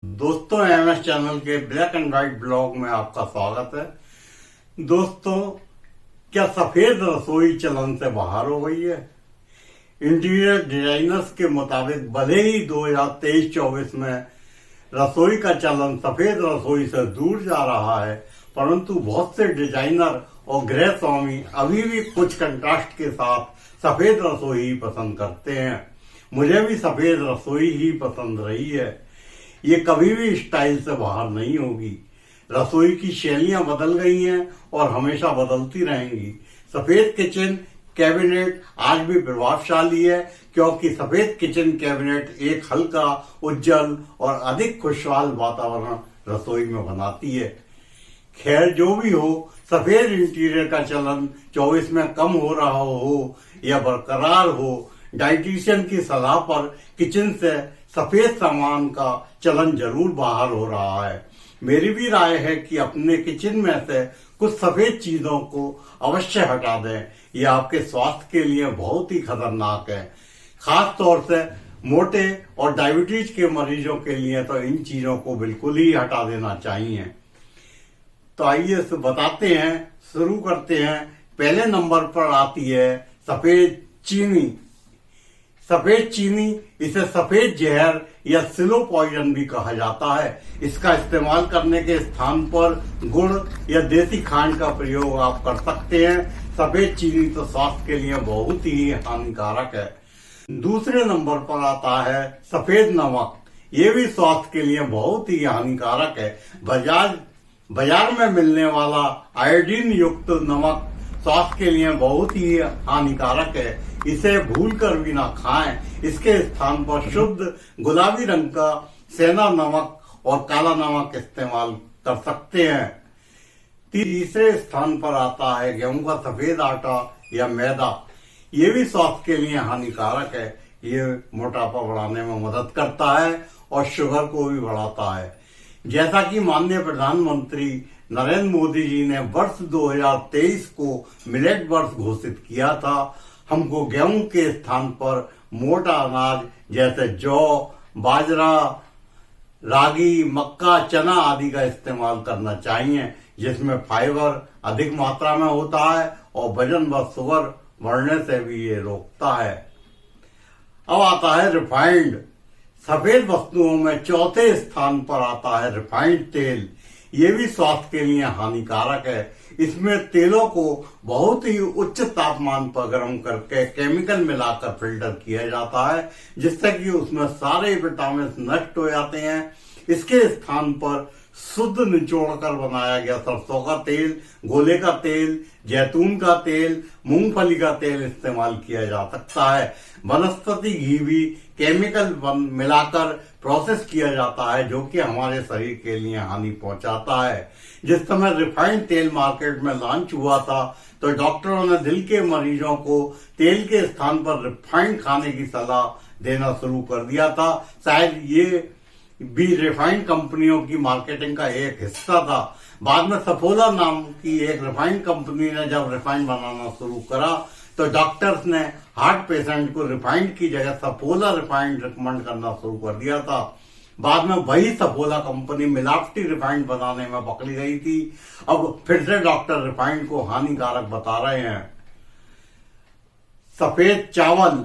दोस्तों, MS channel के black and white blog में आपका स्वागत है। दोस्तों, क्या सफेद रसोई चलन से बाहर हो गई है? इंटीरियर डिजाइनर्स के मुताबिक भले ही 2023-24 में रसोई का चलन सफेद रसोई से दूर जा रहा है, परंतु बहुत से डिजाइनर और गृह स्वामी अभी भी कुछ कंट्रास्ट के साथ सफेद रसोई ही पसंद करते हैं। मुझे भी सफेद रसोई ही पसंद रही है। ये कभी भी स्टाइल से बाहर नहीं होगी। रसोई की शैलियां बदल गई हैं और हमेशा बदलती रहेंगी। सफेद किचन कैबिनेट आज भी प्रभावशाली है, क्योंकि सफेद किचन कैबिनेट एक हल्का, उज्जवल और अधिक खुशहाल वातावरण रसोई में बनाती है। खैर, जो भी हो, सफेद इंटीरियर का चलन 24 में कम हो रहा हो या बरकरार हो, डाइटिशियन की सलाह पर किचन से सफेद सामान का चलन जरूर बाहर हो रहा है। मेरी भी राय है कि अपने किचन में से कुछ सफेद चीजों को अवश्य हटा दें। ये आपके स्वास्थ्य के लिए बहुत ही खतरनाक है। खास तौर से मोटे और डायबिटीज के मरीजों के लिए तो इन चीजों को बिल्कुल ही हटा देना चाहिए। तो आइए बताते हैं, शुरू करते हैं। पहले नंबर पर आती है सफेद चीनी। सफेद चीनी, इसे सफेद जहर या स्लो पॉइजन भी कहा जाता है। इसका इस्तेमाल करने के स्थान पर गुड़ या देसी खांड का प्रयोग आप कर सकते हैं। सफेद चीनी तो स्वास्थ्य के लिए बहुत ही हानिकारक है। दूसरे नंबर पर आता है सफेद नमक। ये भी स्वास्थ्य के लिए बहुत ही हानिकारक है। बाजार में मिलने वाला आयोडीन युक्त नमक स्वास्थ्य के लिए बहुत ही हानिकारक है। इसे भूलकर भी ना खाएं। इसके स्थान पर शुद्ध गुलाबी रंग का सेंधा नमक और काला नमक इस्तेमाल कर सकते हैं। तीसरे स्थान पर आता है गेहूं का सफेद आटा या मैदा। ये भी स्वास्थ्य के लिए हानिकारक है। ये मोटापा बढ़ाने में मदद करता है और शुगर को भी बढ़ाता है। जैसा कि माननीय प्रधानमंत्री नरेंद्र मोदी जी ने वर्ष 2023 को मिलेट वर्ष घोषित किया था, हमको गेहूं के स्थान पर मोटा अनाज जैसे जौ, बाजरा, रागी, मक्का, चना आदि का इस्तेमाल करना चाहिए, जिसमें फाइबर अधिक मात्रा में होता है और वजन व शुगर बढ़ने से भी ये रोकता है। अब आता है रिफाइंड। सफेद वस्तुओं में चौथे स्थान पर आता है रिफाइंड तेल। ये भी स्वास्थ्य के लिए हानिकारक है। इसमें तेलों को बहुत ही उच्च तापमान पर गर्म करके केमिकल मिलाकर फिल्टर किया जाता है, जिससे कि उसमें सारे विटामिन नष्ट हो जाते हैं। इसके स्थान पर शुद्ध निचोड़कर बनाया गया सरसों का तेल, गोले का तेल, जैतून का तेल, मूंगफली का तेल इस्तेमाल किया जा सकता है। वनस्पति घी भी केमिकल मिलाकर प्रोसेस किया जाता है, जो कि हमारे शरीर के लिए हानि पहुंचाता है। जिस समय रिफाइंड तेल मार्केट में लॉन्च हुआ था, तो डॉक्टरों ने दिल के मरीजों को तेल के स्थान पर रिफाइंड खाने की सलाह देना शुरू कर दिया था। शायद ये भी रिफाइंड कंपनियों की मार्केटिंग का एक हिस्सा था। बाद में सफोला नाम की एक रिफाइंड कंपनी ने जब रिफाइंड बनाना शुरू करा, तो डॉक्टर्स ने हार्ट पेशेंट को रिफाइंड की जगह सफोला रिफाइंड रिकमेंड करना शुरू कर दिया था। बाद में वही सफोला कंपनी मिलावटी रिफाइंड बनाने में पकड़ी गई थी। अब फिर से डॉक्टर रिफाइंड को हानिकारक बता रहे हैं। सफेद चावल।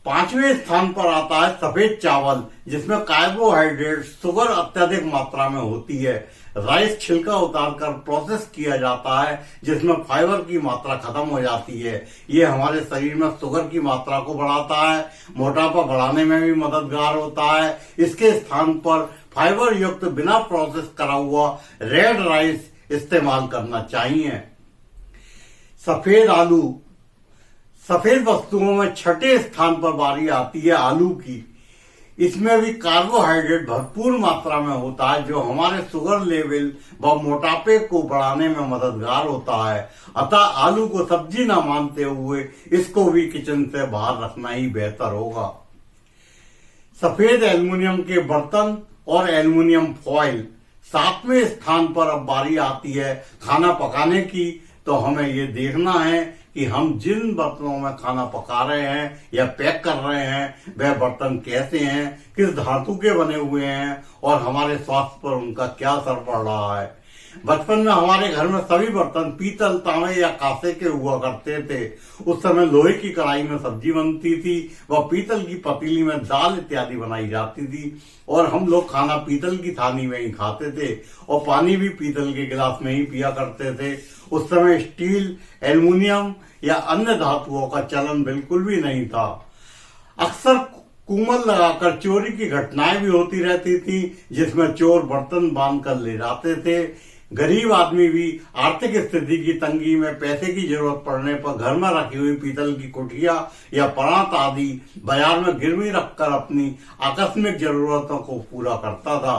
पांचवें स्थान पर आता है सफेद चावल, जिसमें कार्बोहाइड्रेट, शुगर अत्यधिक मात्रा में होती है। राइस छिलका उतारकर प्रोसेस किया जाता है, जिसमें फाइबर की मात्रा खत्म हो जाती है। ये हमारे शरीर में शुगर की मात्रा को बढ़ाता है, मोटापा बढ़ाने में भी मददगार होता है। इसके स्थान पर फाइबर युक्त बिना प्रोसेस करा हुआ रेड राइस इस्तेमाल करना चाहिए। सफेद आलू। सफेद वस्तुओं में छठे स्थान पर बारी आती है आलू की। इसमें भी कार्बोहाइड्रेट भरपूर मात्रा में होता है, जो हमारे शुगर लेवल व मोटापे को बढ़ाने में मददगार होता है। अतः आलू को सब्जी न मानते हुए इसको भी किचन से बाहर रखना ही बेहतर होगा। सफेद एल्युमिनियम के बर्तन और एल्युमिनियम फॉइल। सातवें स्थान पर अब बारी आती है खाना पकाने की। तो हमें ये देखना है कि हम जिन बर्तनों में खाना पका रहे हैं या पैक कर रहे हैं वह बर्तन कैसे हैं, किस धातु के बने हुए हैं और हमारे स्वास्थ्य पर उनका क्या असर पड़ रहा है। बचपन में हमारे घर में सभी बर्तन पीतल, तांबे या कांसे के हुआ करते थे। उस समय लोहे की कढ़ाई में सब्जी बनती थी व पीतल की पतीली में दाल इत्यादि बनाई जाती थी और हम लोग खाना पीतल की थाली में ही खाते थे और पानी भी पीतल के गिलास में ही पिया करते थे। उस समय स्टील, एल्युमिनियम या अन्य धातुओं का चलन बिल्कुल भी नहीं था। अक्सर कूमल लगाकर चोरी की घटनाएं भी होती रहती थी, जिसमें चोर बर्तन बांध कर ले जाते थे। गरीब आदमी भी आर्थिक स्थिति की तंगी में पैसे की जरूरत पड़ने पर घर में रखी हुई पीतल की कुटिया या परात आदि बाजार में गिरवी रखकर अपनी आकस्मिक जरूरतों को पूरा करता था।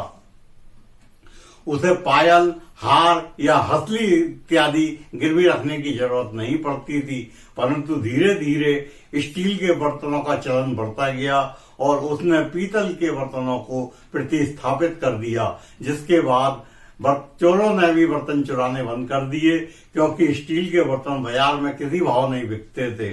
उसे पायल, हार या हसली इत्यादि गिरवी रखने की जरूरत नहीं पड़ती थी, परंतु धीरे धीरे स्टील के बर्तनों का चलन बढ़ता गया और उसने पीतल के बर्तनों को प्रतिस्थापित कर दिया, जिसके बाद चोरों ने भी बर्तन चुराने बंद कर दिए, क्योंकि स्टील के बर्तन बाजार में किसी भाव नहीं बिकते थे।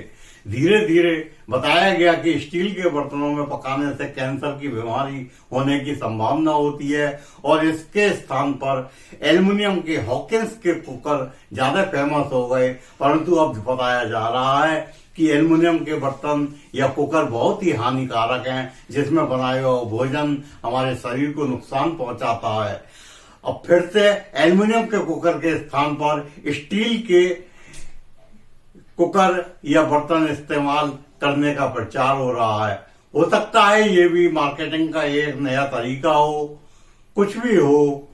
धीरे धीरे बताया गया कि स्टील के बर्तनों में पकाने से कैंसर की बीमारी होने की संभावना होती है और इसके स्थान पर एल्युमिनियम के हॉकिंस के कुकर ज्यादा फेमस हो गए। परंतु अब बताया जा रहा है कि एल्युमिनियम के बर्तन या कुकर बहुत ही हानिकारक हैं, जिसमें बनाए हुए भोजन हमारे शरीर को नुकसान पहुंचाता है। अब फिर से एल्युमिनियम के कुकर के स्थान पर स्टील के कुकर या बर्तन इस्तेमाल करने का प्रचार हो रहा है। हो सकता है ये भी मार्केटिंग का एक नया तरीका हो। कुछ भी हो,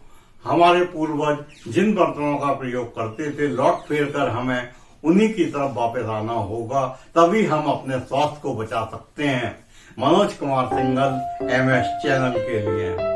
हमारे पूर्वज जिन बर्तनों का प्रयोग करते थे, लौट फिर कर हमें उन्हीं की तरफ वापस आना होगा, तभी हम अपने स्वास्थ्य को बचा सकते हैं। मनोज कुमार सिंघल, MS चैनल के लिए।